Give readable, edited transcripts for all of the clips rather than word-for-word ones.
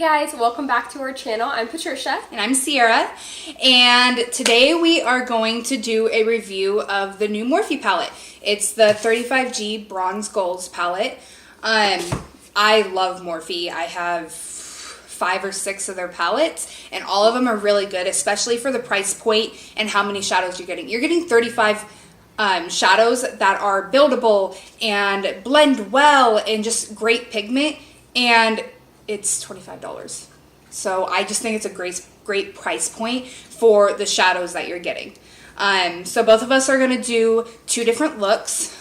guys, welcome back to our channel. I'm Patricia. And I'm Sierra. And today we are going to do a review of the new Morphe palette. It's the 35G Bronze Golds palette. I love Morphe. I have 5 or 6 of their palettes, and all of them are really good, especially for the price point and how many shadows you're getting. You're getting 35 shadows that are buildable and blend well and just great pigment, and it's $25. So I just think it's a great price point for the shadows that you're getting. So both of us are going to do 2 different looks.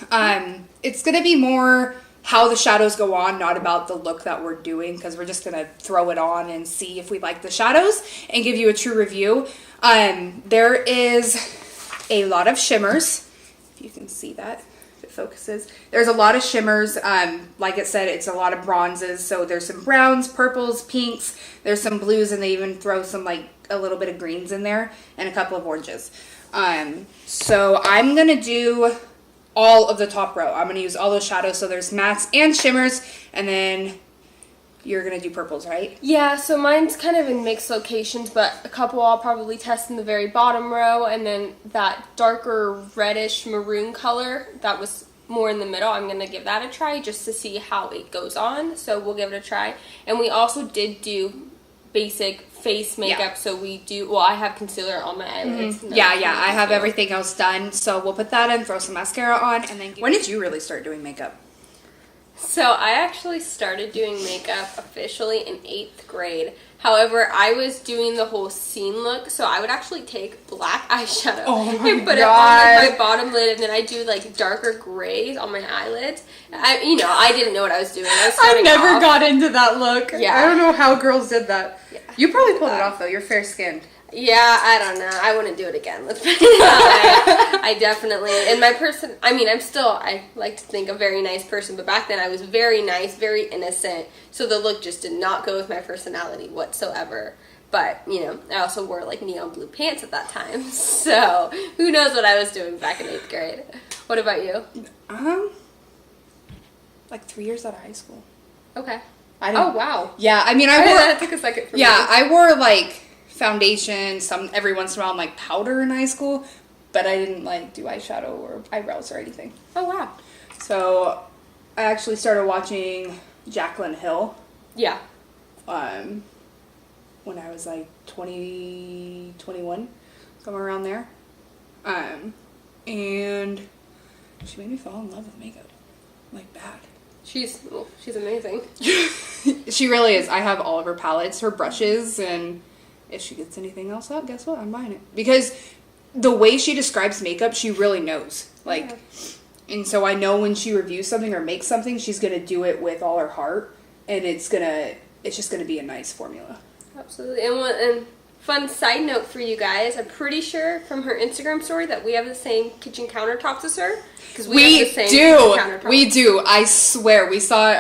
It's going to be more how the shadows go on, not about the look that we're doing, because we're just going to throw it on and see if we like the shadows and give you a true review. There is a lot of shimmers, if you can see that, if it focuses. There's a lot of shimmers. Like it said, it's a lot of bronzes, so there's some browns, purples, pinks, there's some blues, and they even throw some like a little bit of greens in there and a couple of oranges. So I'm going to do all of the top row. I'm going to use all those shadows, so there's mattes and shimmers, and then you're going to do purples, right? Yeah, so mine's kind of in mixed locations, but a couple I'll probably test in the very bottom row, and then that darker reddish maroon color that was more in the middle, I'm going to give that a try just to see how it goes on, so we'll give it a try. And we also did do basic face makeup, yeah. So we do, well, I have concealer on my eyelids. Mm-hmm. Yeah, I have everything else done, so we'll put that in, throw some mascara on, and then when did you really start doing makeup? So I actually started doing makeup officially in 8th grade. However, I was doing the whole scene look, so I would actually take black eyeshadow and put it on like my bottom lid, and then I do like darker grays on my eyelids. I didn't know what I was doing. I never got into that look. Yeah. I don't know how girls did that. Yeah. You probably pulled it off though. You're fair skinned. Yeah, I don't know. I wouldn't do it again. Let's put it that way. I definitely, and my person, I like to think a very nice person, but back then I was very nice, very innocent, so the look just did not go with my personality whatsoever. But, I also wore like neon blue pants at that time, so who knows what I was doing back in 8th grade. What about you? Like 3 years out of high school. Okay. Oh, wow. Yeah, I wore... That took a second for me. Yeah, I wore like foundation, every once in a while, like powder in high school, but I didn't like do eyeshadow or eyebrows or anything. Oh wow. So I actually started watching Jaclyn Hill. Yeah. When I was like 20, 21, somewhere around there. And she made me fall in love with makeup. Like bad. She's amazing. She really is. I have all of her palettes, her brushes, and if she gets anything else out, guess what? I'm buying it. Because the way she describes makeup, she really knows. Like, and so I know when she reviews something or makes something, she's going to do it with all her heart, and it's just going to be a nice formula. Absolutely. And fun side note for you guys, I'm pretty sure from her Instagram story that we have the same kitchen countertops as her. Because we have the same kitchen countertops. We do. I swear. We saw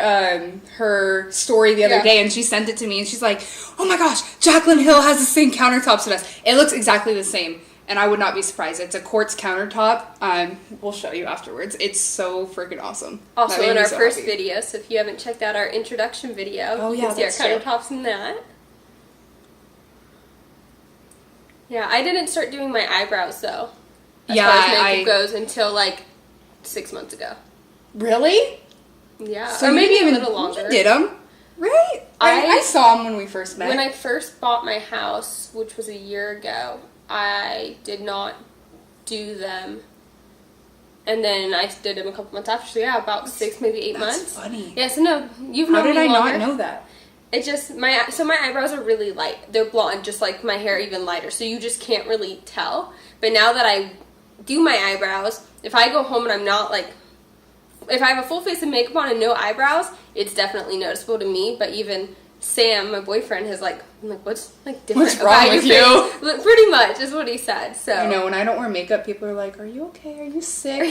her story the other day, and she sent it to me, and she's like, oh my gosh, Jaclyn Hill has the same countertops as us. It looks exactly the same, and I would not be surprised. It's a quartz countertop. We'll show you afterwards. It's so freaking awesome. Also in our first video, so if you haven't checked out our introduction video, you can see our countertops in that. Yeah, I didn't start doing my eyebrows, though, as far as makeup goes, until, like, 6 months ago. Really? Yeah, so or maybe even a little longer. You did them? Right? I saw them when we first met. When I first bought my house, which was a year ago, I did not do them. And then I did them a couple months after, so yeah, about 6, maybe 8 months. That's funny. Yeah, so no, you've known me longer. How did I not know that? It just, my eyebrows are really light. They're blonde, just like my hair, even lighter. So you just can't really tell. But now that I do my eyebrows, if I go home and I'm not like, if I have a full face of makeup on and no eyebrows, it's definitely noticeable to me. But even Sam, my boyfriend, has like, I'm like, what's like different about your face? Pretty much is what he said. So I know when I don't wear makeup, people are like, "Are you okay? Are you sick?"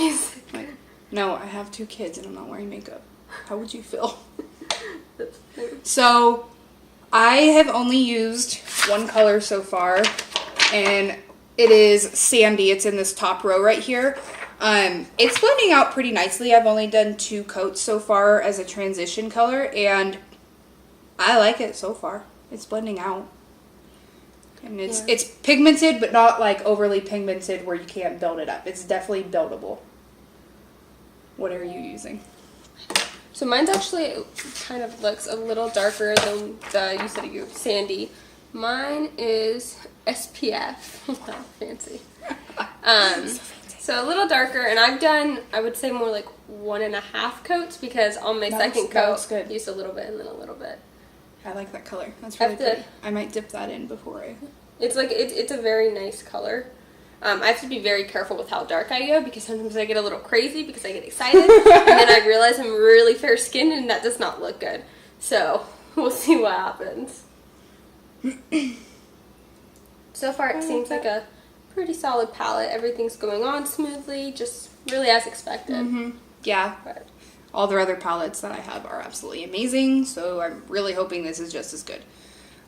Like, no, I have 2 kids and I'm not wearing makeup. How would you feel? So I have only used 1 color so far, and it is Sandy. It's in this top row right here. It's blending out pretty nicely. I've only done 2 coats so far as a transition color, and I like it so far. It's blending out. And it's pigmented, but not like overly pigmented where you can't build it up. It's definitely buildable. What are you using? So mine's actually kind of looks a little darker than you said you sandy. Mine is SPF. Wow, fancy. So a little darker, and I've done, I would say, more like 1.5 coats because on my second coat, I used a little bit and then a little bit. I like that color. That's really pretty. I might dip that in before I... It's like, it's a very nice color. I have to be very careful with how dark I go because sometimes I get a little crazy because I get excited, and then I realize I'm really fair-skinned, and that does not look good. So we'll see what happens. So far, it seems like a pretty solid palette. Everything's going on smoothly, just really as expected. Mm-hmm. Yeah. But all the other palettes that I have are absolutely amazing, so I'm really hoping this is just as good.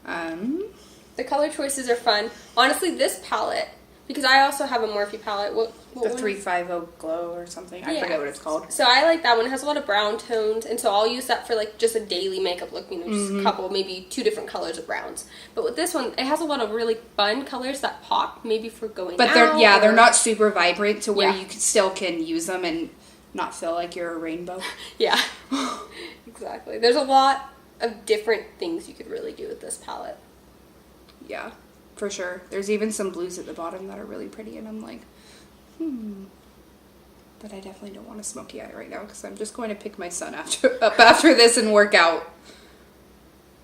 The color choices are fun. Honestly, this palette, because I also have a Morphe palette. What the 350 Glow or something. I forget what it's called. So I like that one. It has a lot of brown tones, and so I'll use that for like just a daily makeup look, just a couple, maybe 2 different colors of browns. But with this one, it has a lot of really fun colors that pop, maybe for going out. But they're not super vibrant to where you still can use them and not feel like you're a rainbow. Yeah, exactly. There's a lot of different things you could really do with this palette. Yeah, for sure. There's even some blues at the bottom that are really pretty, and I'm like, But I definitely don't want a smoky eye right now because I'm just going to pick my son up after this and work out.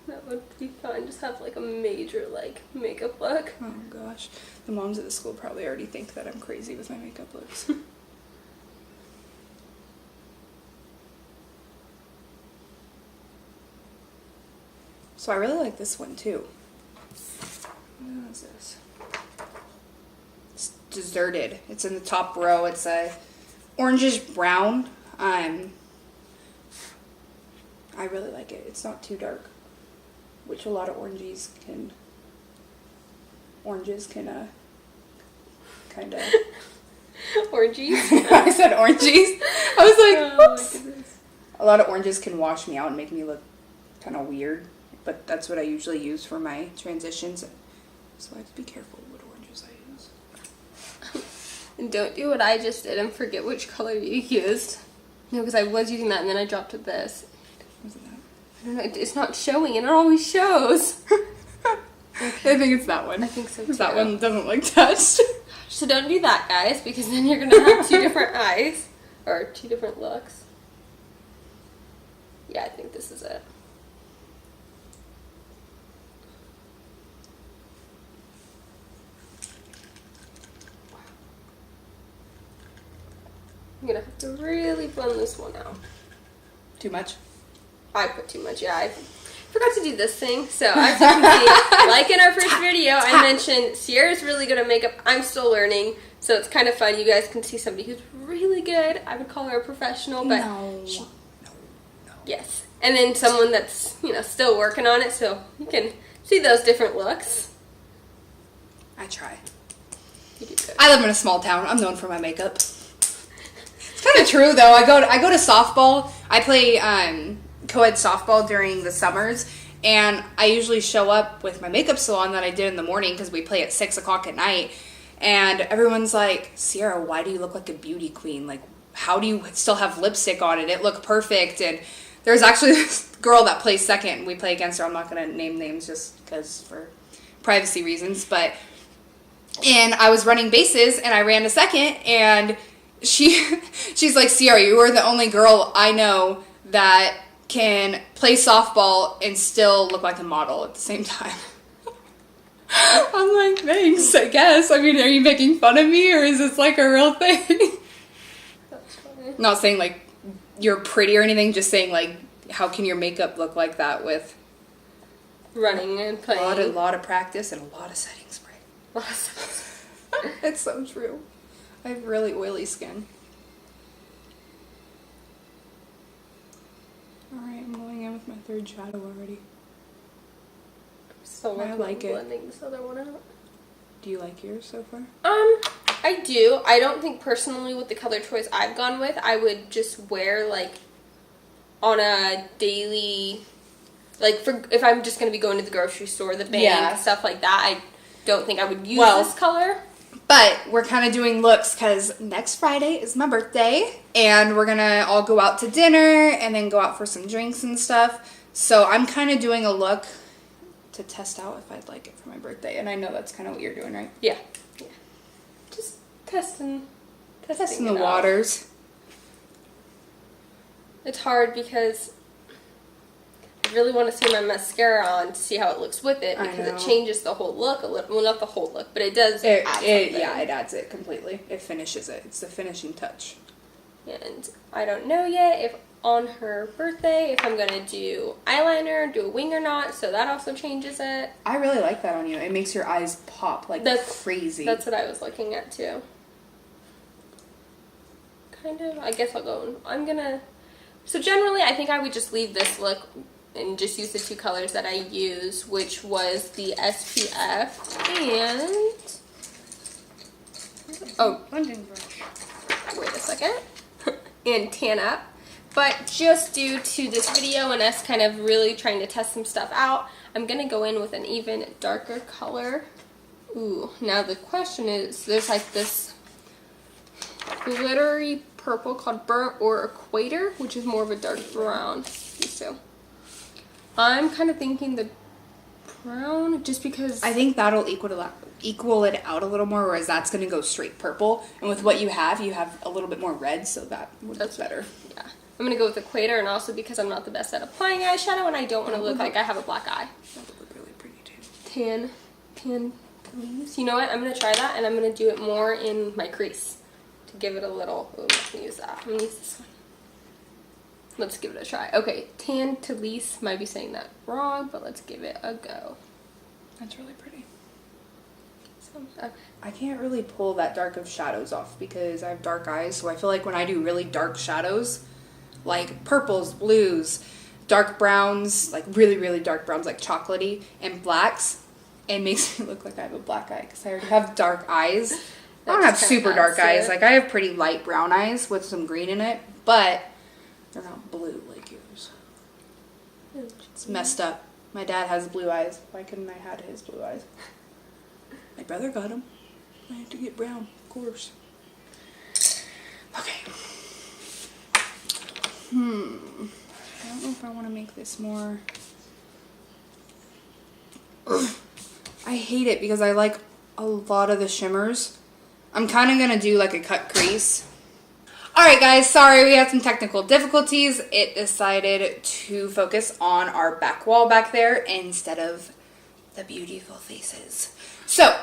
That would be fun. Just have like a major like makeup look. Oh gosh. The moms at the school probably already think that I'm crazy with my makeup looks. So I really like this one too. What is this? It's Deserted. It's in the top row. It's a orangish brown. I really like it. It's not too dark, which a lot of oranges can kind of. Oranges? I said oranges. I was like, whoops. Oh my goodness. A lot of oranges can wash me out and make me look kind of weird, but that's what I usually use for my transitions. So I have to be careful what oranges I use. And don't do what I just did and forget which color you used. No, because I was using that and then I dropped to this. Was it that? I don't know. It's not showing, and it always shows. I think it's that one. I think so too. That one doesn't look touched. So don't do that, guys, because then you're going to have 2 different eyes. Or 2 different looks. Yeah, I think this is it. I'm going to have to really blend this one out. Too much? I put too much, yeah. I forgot to do this thing. So as you can see, like in our first video, I mentioned Sierra's really good at makeup. I'm still learning, so it's kind of fun. You guys can see somebody who's really good. I would call her a professional, but no. Yes. And then someone that's, still working on it, so you can see those different looks. I try. You do good. I live in a small town. I'm known for my makeup. It's kind of true, though. I go to softball. I play co-ed softball during the summers, and I usually show up with my makeup still on that I did in the morning because we play at 6 o'clock at night, and everyone's like, Sierra, why do you look like a beauty queen? Like, how do you still have lipstick on it? It looked perfect. And there's actually this girl that plays second, and we play against her. I'm not going to name names just because for privacy reasons, and I was running bases, and I ran to second, and she's like, Sierra, you are the only girl I know that can play softball and still look like a model at the same time. I'm like, thanks, I guess. I mean, are you making fun of me, or is this like a real thing? That's funny. Not saying like you're pretty or anything, just saying like, how can your makeup look like that with Running and playing. a lot of practice and a lot of setting spray. It's so true. I have really oily skin. Alright, I'm going in with my 3rd shadow already. So I like it. blending this other one out. Do you like yours so far? I do. I don't think personally with the color choice I've gone with, I would just wear like on a daily Like, if I'm just going to be going to the grocery store, the bank, stuff like that, I don't think I would use this color. But we're kind of doing looks because next Friday is my birthday, and we're going to all go out to dinner and then go out for some drinks and stuff. So I'm kind of doing a look to test out if I'd like it for my birthday, and I know that's kind of what you're doing, right? Yeah. Just testing the waters. It's hard because I really want to see my mascara on to see how it looks with it, because it changes the whole look a little. Well, not the whole look, but it does add something. Yeah, it adds it completely. It finishes it. It's the finishing touch. And I don't know yet if on her birthday if I'm going to do eyeliner, do a wing or not, so that also changes it. I really like that on you. It makes your eyes pop like crazy. That's what I was looking at too. Kind of. I guess I'll go. So generally I think I would just leave this look and just use the two colors that I use, which was the SPF and blending brush. Wait a second. And Tan Up. But just due to this video and us kind of really trying to test some stuff out, I'm going to go in with an even darker color. Ooh, now the question is, there's like this glittery purple called Burnt or Equator, which is more of a dark brown. So I'm kind of thinking the brown, just because I think that'll equal it out a little more, whereas that's going to go straight purple. And with what you have a little bit more red, so that would look better. Yeah. I'm going to go with Equator, and also because I'm not the best at applying eyeshadow, and I don't want to look like I have a black eye. That would look really pretty too. Tan leaves. You know what? I'm going to try that, and I'm going to do it more in my crease to give it a little. Oh, let me use that. I'm going to use this one. Let's give it a try. Okay, Tan to Lease. Might be saying that wrong, but let's give it a go. That's really pretty. So, okay. I can't really pull that dark of shadows off because I have dark eyes, so I feel like when I do really dark shadows, like purples, blues, dark browns, like really, really dark browns, like chocolatey, and blacks, it makes me look like I have a black eye because I already have dark eyes. I don't have super dark eyes. Like, I have pretty light brown eyes with some green in it, but they're not blue like yours. It's messed up. My dad has blue eyes. Why couldn't I have his blue eyes? My brother got them. I had to get brown, of course. Okay. I don't know if I want to make this more. I hate it because I like a lot of the shimmers. I'm kind of going to do like a cut crease. Alright guys, sorry we had some technical difficulties. It decided to focus on our back wall back there instead of the beautiful faces. So,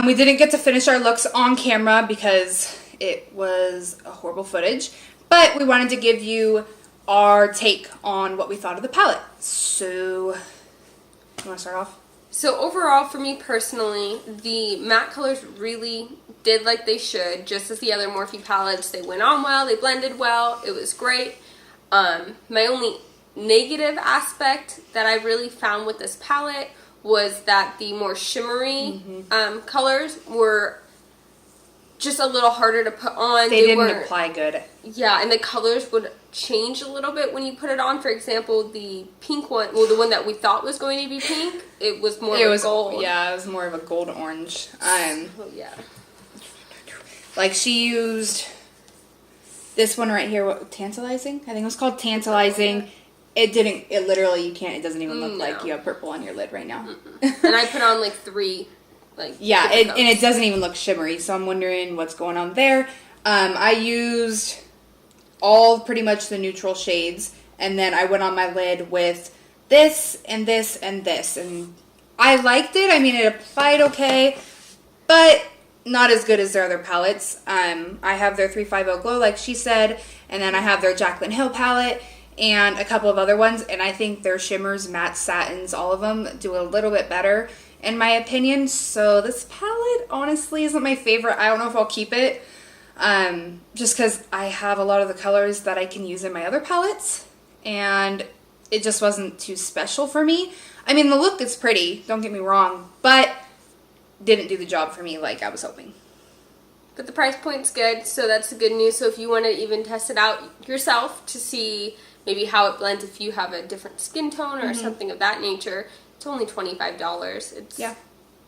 we didn't get to finish our looks on camera because it was a horrible footage. But we wanted to give you our take on what we thought of the palette. So, you want to start off? So overall, for me personally, the matte colors really did like they should, just as the other Morphe palettes. They went on well, they blended well, it was great. My only negative aspect that I really found with this palette was that the more shimmery colors were just a little harder to put on. They didn't apply good. Yeah, and the colors would change a little bit when you put it on. For example, the pink one, well, the one that we thought was going to be pink, it was more of a gold. Yeah, it was more of a gold orange. Oh, yeah. Like, she used this one right here, what, Tantalizing? I think it was called Tantalizing. It literally, it doesn't even look like you have purple on your lid right now. And I put on like 3, yeah, and it doesn't even look shimmery, so I'm wondering what's going on there. I used all pretty much the neutral shades, and then I went on my lid with this and this and this, and I liked it. I mean, it applied okay, but not as good as their other palettes. I have their 350 Glow, like she said, and then I have their Jaclyn Hill palette, and a couple of other ones, and I think their shimmers, matte satins, all of them do a little bit better, in my opinion. So this palette honestly isn't my favorite. I don't know if I'll keep it, just because I have a lot of the colors that I can use in my other palettes, and it just wasn't too special for me. I mean, the look is pretty, don't get me wrong, but didn't do the job for me like I was hoping. But the price point's good, so that's the good news. So if you want to even test it out yourself to see maybe how it blends if you have a different skin tone or something of that nature. It's only $25. It's,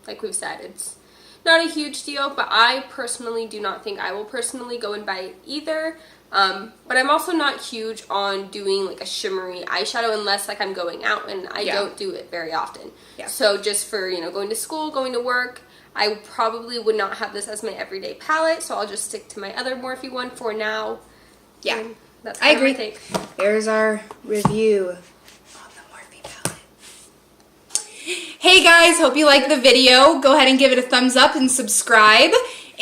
like we've said, it's not a huge deal, but I personally do not think I will personally go and buy it either. But I'm also not huge on doing like a shimmery eyeshadow unless like I'm going out, and I don't do it very often. So just for, you know, going to school, going to work, I probably would not have this as my everyday palette, so I'll just stick to my other Morphe one for now. And that's I agree. my take. There's our review on the Morphe palette. Hey guys, hope you liked the video. Go ahead and give it a thumbs up and subscribe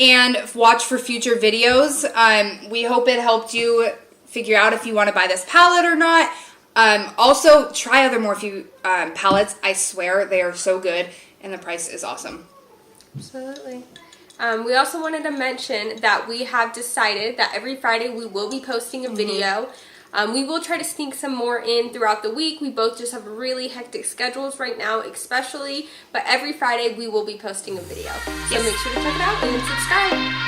and watch for future videos. We hope it helped you figure out if you want to buy this palette or not. Also, try other Morphe palettes. I swear they are so good and the price is awesome. Absolutely. We also wanted to mention that we have decided that every Friday we will be posting a video. We will try to sneak some more in throughout the week. We both just have really hectic schedules right now, especially. But every Friday we will be posting a video. So make sure to check it out and subscribe.